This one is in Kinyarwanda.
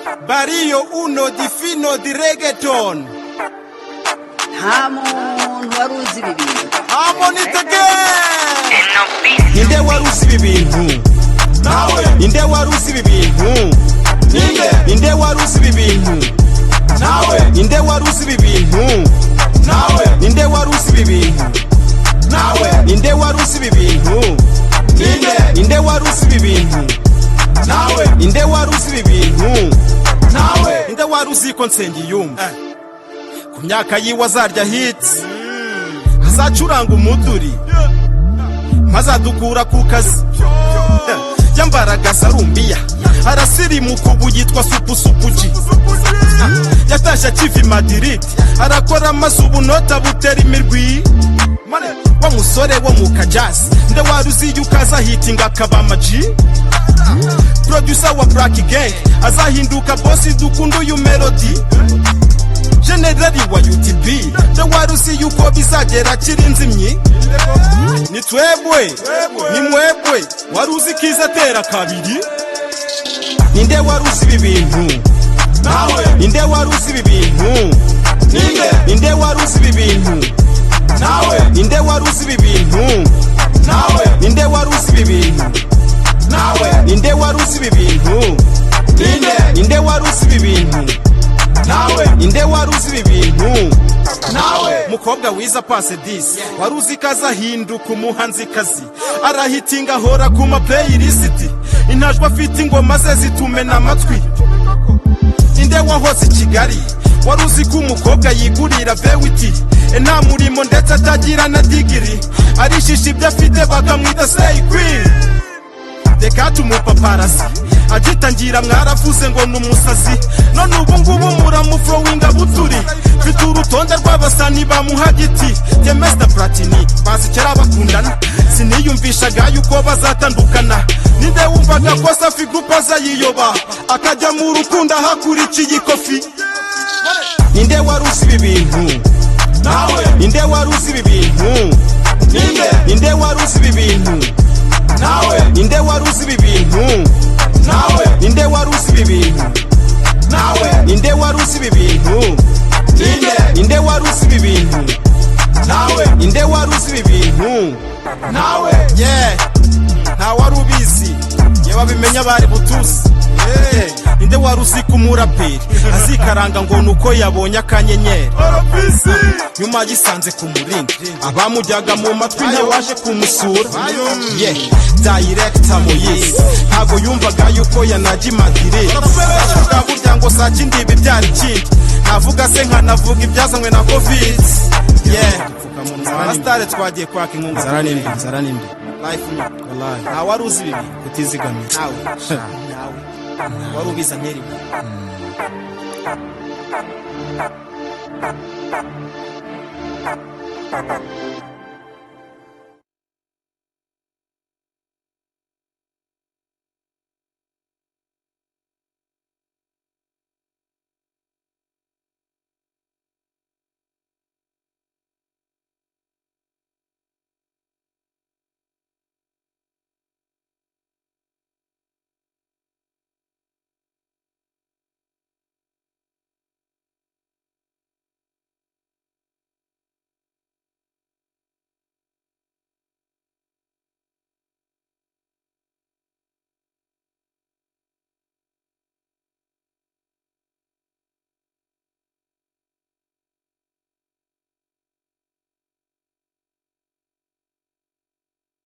Barrio uno di fino di reggaeton. Hamon waruzi bibintu. Hamon it again. Inde waruzi bibintu. Nawe. Inde waruzi bibintu. Inde waruzi bibintu. Nawe. Inde waruzi bibintu. Nawe. Inde waruzi bibintu. Nawe. Inde waruzi bibintu. Inde waruzi bibintu. Nawe. Inde waruzi bibintu. Nawe. Inde waruzi ko nsengiyumva ku myaka yiwe azarya hits azacuranga umuduri maze adukura ku kazi yambaraga sarumbiya arasirimuka ubu yitwa supusupuji yatashye akiva i Madrid arakora amaze ubu nota butera imirwi wa musore wo mu kajazi nde waruzi yuko azahitinga akaba amaji producer wa Black Gang azahinduka boss dukunda uyu melody generali wa UTB nde waruzi yuko bizagera kiri nzimyi ni twebwe ni mwebwe waruzi kiza tera kabiri ninde waruzi bibintu Nawe. ninde waruzi bibintu ninde waruzi bibintu Nawe. ninde waruzi bibintu Nawe. ninde waruzi bibintu Nawe. ninde waruzi bibintu ninde waruzi bibintu Nawe. ninde waruzi bibintu Nawe. mukobwa wiza pase 10 waruzi kazahinduka umuhanzikazi arahitinga hora ku ma playlist intajwa afite ingoma ze zitumena amatwi ninde wahoze Kigali waruzi ko umukobwa yigurira bewiti nta murimo ndetse atagira na digiri arishisha ibyo afite bakamwita say queen reka tumupaparasi agitangira mwaravuze ngo numusazi none ubu ngubu muramuflowinga buturi mfite urutonde rw'abasani bamuha giti ye Mr Platini basikera bakundana siniyumvishaga yuko bazatandukana ninde wumvaga ko Safi Group azayiyoba akajya mu rukundo hakurikiye ikofi ninde waruzi bibintu Nawe. ninde waruzi bibintu ninde waruzi bibintu Nawe. ninde waruzi bibintu Nawe. ninde waruzi bibintu Nawe. ninde waruzi bibintu ninde waruzi bibintu Nawe. ninde waruzi bibintu Nawe. yeah nta wari ubizi yewe abimenya bari butuzi ninde waruzi ko umuraperi azikaranga ngo nuko yabonye akanyenyeri nyuma yisanze ku muringa abamujyaga mu matwi ntiwaje kumusura director Moyise ntago yumvaga yuko yanajya i Madrid avuga burya ngo saa kindi ibi byari ikindi navuga se nkanavuga ibyazanywe na covid abasitari twagiye kwaka inkunga nzara nimbi life wallahi nta wari uzi ibi kutizigamira nawe wari ubiza nkeri